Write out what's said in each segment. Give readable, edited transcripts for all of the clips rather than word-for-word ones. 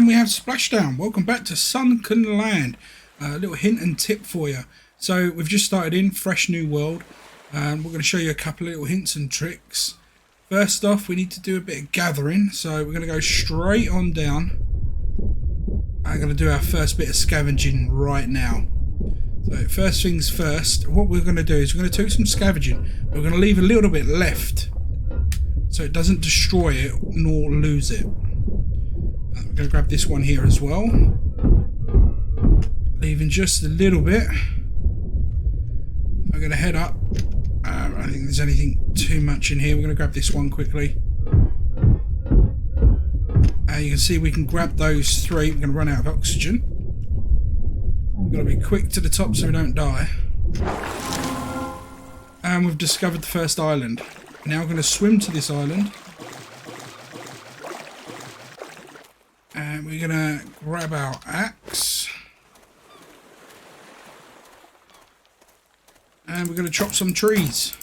And we have Splashdown. Welcome back to SunkenLand. A little hint and tip for you. So we've just started in fresh new world. We're going to show you a couple of little hints and tricks. First off, we need to do a bit of gathering. So we're going to go straight on down. I'm going to do our first bit of scavenging right now. So first things first, what we're going to do is we're going to do some scavenging. We're going to leave a little bit left so it doesn't destroy it nor lose it. I'm going to grab this one here as well, leaving just a little bit. I'm going to head up. I don't think there's anything too much in here. We're going to grab this one quickly. You can see we can grab those three. We're going to run out of oxygen. We've got to be quick to the top so we don't die. And we've discovered the first island. Now we're going to swim to this island. And we're going to grab our axe. And we're going to chop some trees.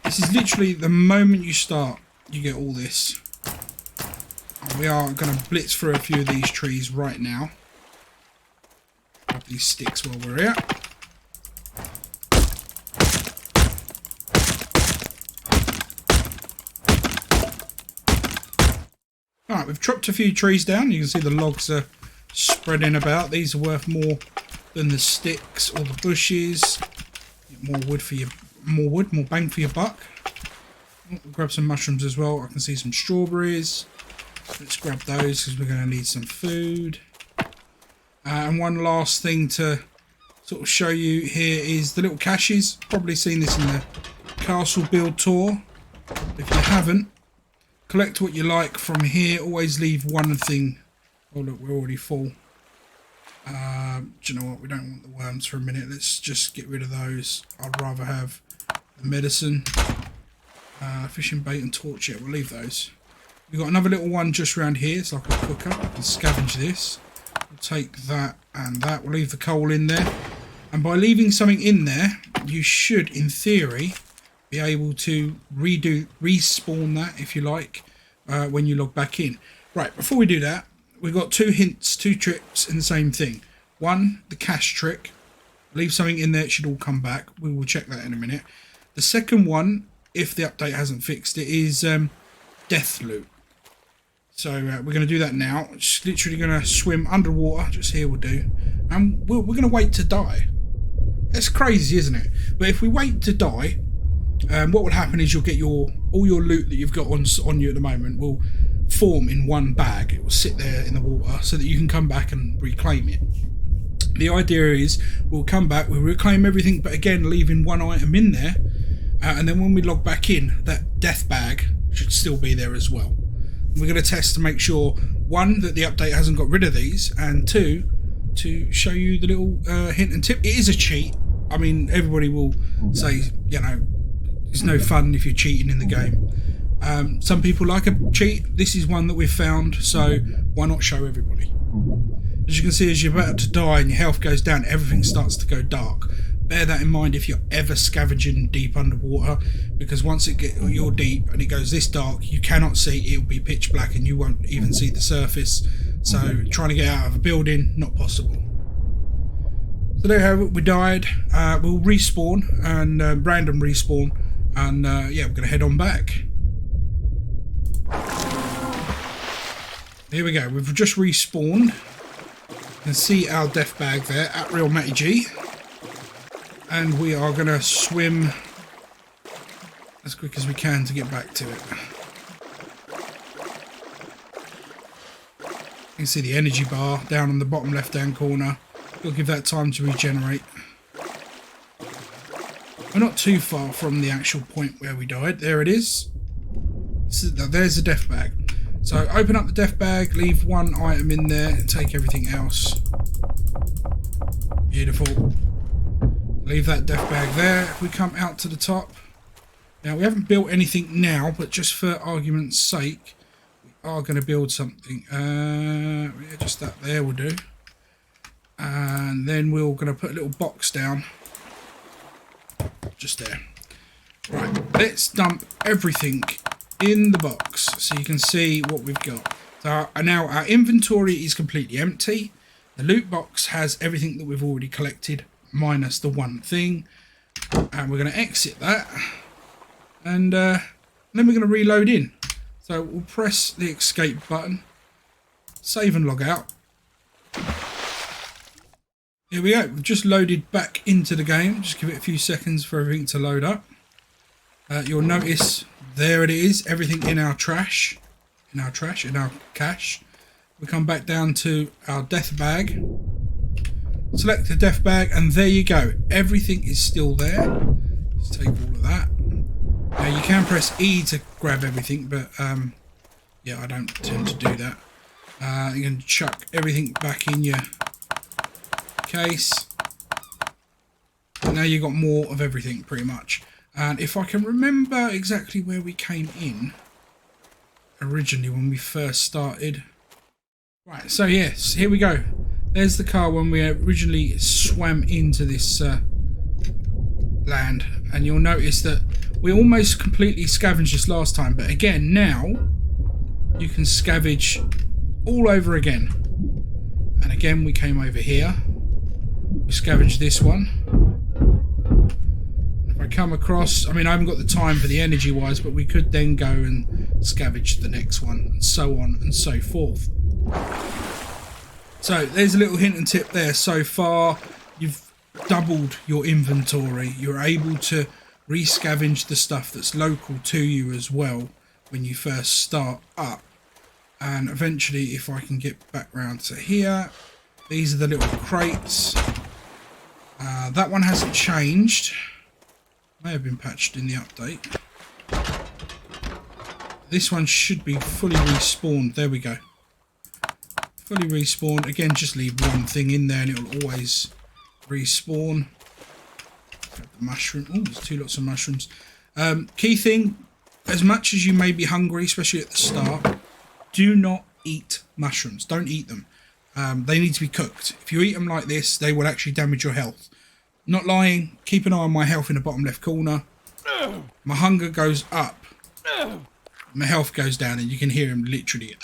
This is literally the moment you start, you get all this. And we are going to blitz through a few of these trees right now. Grab these sticks while we're here. Alright, we've chopped a few trees down. You can see the logs are spreading about. These are worth more than the sticks or the bushes. Get more wood for your more bang for your buck. We'll grab some mushrooms as well. I can see some strawberries. Let's grab those because we're going to need some food. And one last thing to sort of show you here is the little caches. Probably seen this in the castle build tour. If you haven't, collect what you like from here. Always leave one thing. Oh look, we're already full. Do you know what? We don't want the worms for a minute. Let's just get rid of those. I'd rather have the medicine. Fishing bait and torch. Yeah, we'll leave those. We've got another little one just around here. It's like a cooker. We can scavenge this. We'll take that and that. We'll leave the coal in there. And by leaving something in there, you should, in theory, be able to respawn that, if you like, when you log back in. Right, before we do that, we've got two hints, two tricks in the same thing. One, the cache trick. Leave something in there, it should all come back. We will check that in a minute. The second one, if the update hasn't fixed it, is death loot. So we're going to do that now. Just literally going to swim underwater, just here will do. And we're going to wait to die. It's crazy, isn't it? But if we wait to die, what will happen is you'll get all your loot that you've got on you at the moment will form in one bag. It will sit there in the water so that you can come back and reclaim it. The idea is we'll come back, we'll reclaim everything, but again leaving one item in there, and then when we log back in, that death bag should still be there as well. We're going to test to make sure, one, that the update hasn't got rid of these, and two, to show you the little hint and tip. It is a cheat. I mean, everybody will say, you know, it's no fun if you're cheating in the game. Some people like a cheat. This is one that we've found, so why not show everybody? As you can see, as you're about to die and your health goes down, everything starts to go dark. Bear that in mind if you're ever scavenging deep underwater, because once you're deep and it goes this dark, you cannot see. It'll be pitch black and you won't even see the surface. So trying to get out of a building, not possible. So there you have it. We died. We'll respawn and random respawn, and yeah, we're going to head on back. Here we go. We've just respawned. You can see our death bag there at real MattyG. And we are going to swim as quick as we can to get back to it. You can see the energy bar down on the bottom left hand corner. We'll give that time to regenerate. We're not too far from the actual point where we died. There it is. There's the death bag. So open up the death bag, leave one item in there, and take everything else. Beautiful. Leave that death bag there. If we come out to the top. Now, we haven't built anything now, but just for argument's sake, we are going to build something. Yeah, just that there will do. And then we're going to put a little box down. Just there. Right, let's dump everything in the box so you can see what we've got. So now our inventory is completely empty. The loot box has everything that we've already collected, minus the one thing. And we're going to exit that. And then we're going to reload in. So we'll press the escape button. Save and log out. Here we go. We've just loaded back into the game. Just give it a few seconds for everything to load up. You'll notice there it is. Everything in our trash. In our cache. We come back down to our death bag. Select the death bag and there you go. Everything is still there. Let's take all of that. Now you can press E to grab everything, but yeah, I don't tend to do that. You can chuck everything back in your case. And now you've got more of everything pretty much. And if I can remember exactly where we came in originally when we first started. Right, so yes, here we go. There's the car when we originally swam into this land. And you'll notice that we almost completely scavenged this last time. But again, now you can scavenge all over again. And again, we came over here. We scavenged this one. If I come across, I mean, I haven't got the time for the energy wise, but we could then go and scavenge the next one, and so on and so forth. So there's a little hint and tip there. So far, you've doubled your inventory. You're able to re-scavenge the stuff that's local to you as well when you first start up. And eventually, if I can get back round to here, these are the little crates. That one hasn't changed. May have been patched in the update. This one should be fully respawned. There we go. Fully respawned. Again, just leave one thing in there and it'll always respawn. Grab the mushroom. Oh, there's two lots of mushrooms. Key thing, as much as you may be hungry, especially at the start, do not eat mushrooms. Don't eat them. They need to be cooked. If you eat them like this, they will actually damage your health. Not lying. Keep an eye on my health in the bottom left corner. My hunger goes up. My health goes down, and you can hear him literally.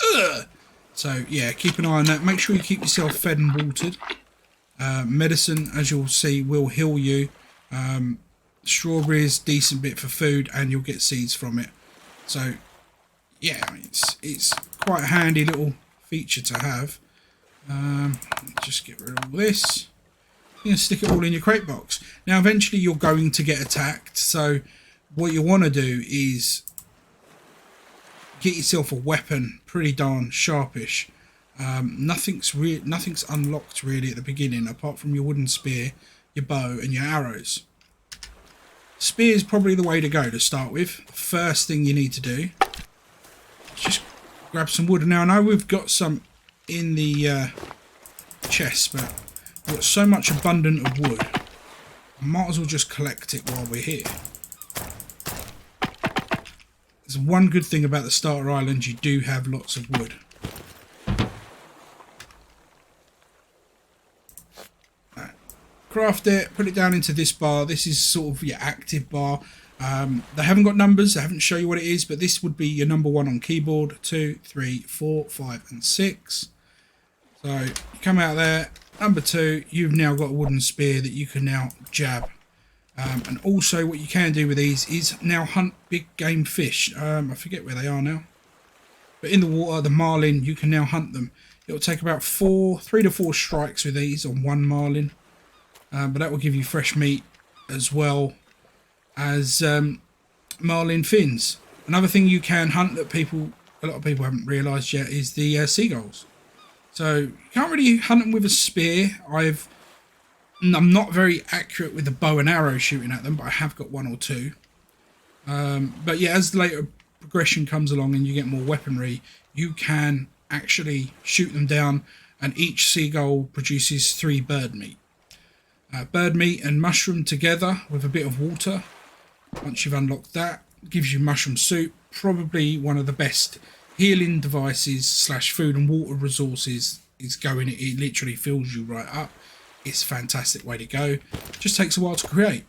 So yeah, keep an eye on that. Make sure you keep yourself fed and watered. Medicine, as you'll see, will heal you. Strawberries, decent bit for food, and you'll get seeds from it. So yeah, it's quite a handy little feature to have. Just get rid of all this. You're going to stick it all in your crate box. Now eventually you're going to get attacked, so what you want to do is get yourself a weapon pretty darn sharpish. Nothing's unlocked really at the beginning apart from your wooden spear, your bow and your arrows. Spear is probably the way to go to start with. The first thing you need to do is just grab some wood. Now I know we've got some in the chest, but we've got so much abundant of wood, I might as well just collect it while we're here. There's one good thing about the starter island, you do have lots of wood. Right. Craft it, put it down into this bar. This is sort of your active bar. They haven't got numbers, they haven't shown you what it is, but this would be your number 1 on keyboard. 2, 3, 4, 5 and 6. So you come out there. Number 2, you've now got a wooden spear that you can now jab. And also what you can do with these is now hunt big game fish. I forget where they are now. But in the water, the marlin, you can now hunt them. It'll take about 3 to 4 strikes with these on one marlin. But that will give you fresh meat as well as marlin fins. Another thing you can hunt that a lot of people haven't realised yet is the seagulls. So you can't really hunt them with a spear. I'm not very accurate with the bow and arrow shooting at them, but I have got 1 or 2. But yeah, as the later progression comes along and you get more weaponry, you can actually shoot them down, and each seagull produces 3 bird meat. Bird meat and mushroom together with a bit of water. Once you've unlocked that, gives you mushroom soup. Probably one of the best healing devices / food and water resources is going. It literally fills you right up. It's a fantastic way to go. Just takes a while to create.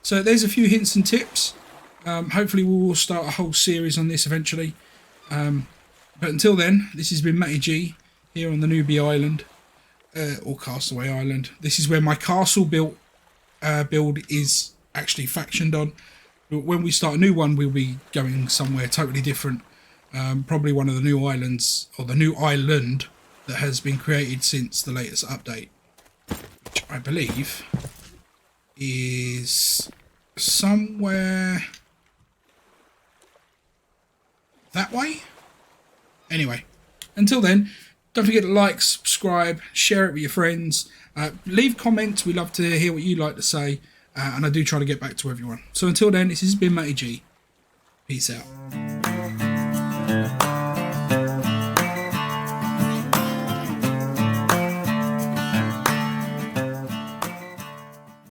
So there's a few hints and tips. Hopefully we will start a whole series on this eventually. But until then, this has been MattyG here on the Newbie Island, or Castaway Island. This is where my castle build is actually factioned on. But when we start a new one, we'll be going somewhere totally different. Probably one of the new islands, or the new island that has been created since the latest update, which I believe is somewhere that way. Anyway, until then, don't forget to like, subscribe, share it with your friends, leave comments. We love to hear what you like to say, and I do try to get back to everyone. So until then, this has been MattyG. Peace out.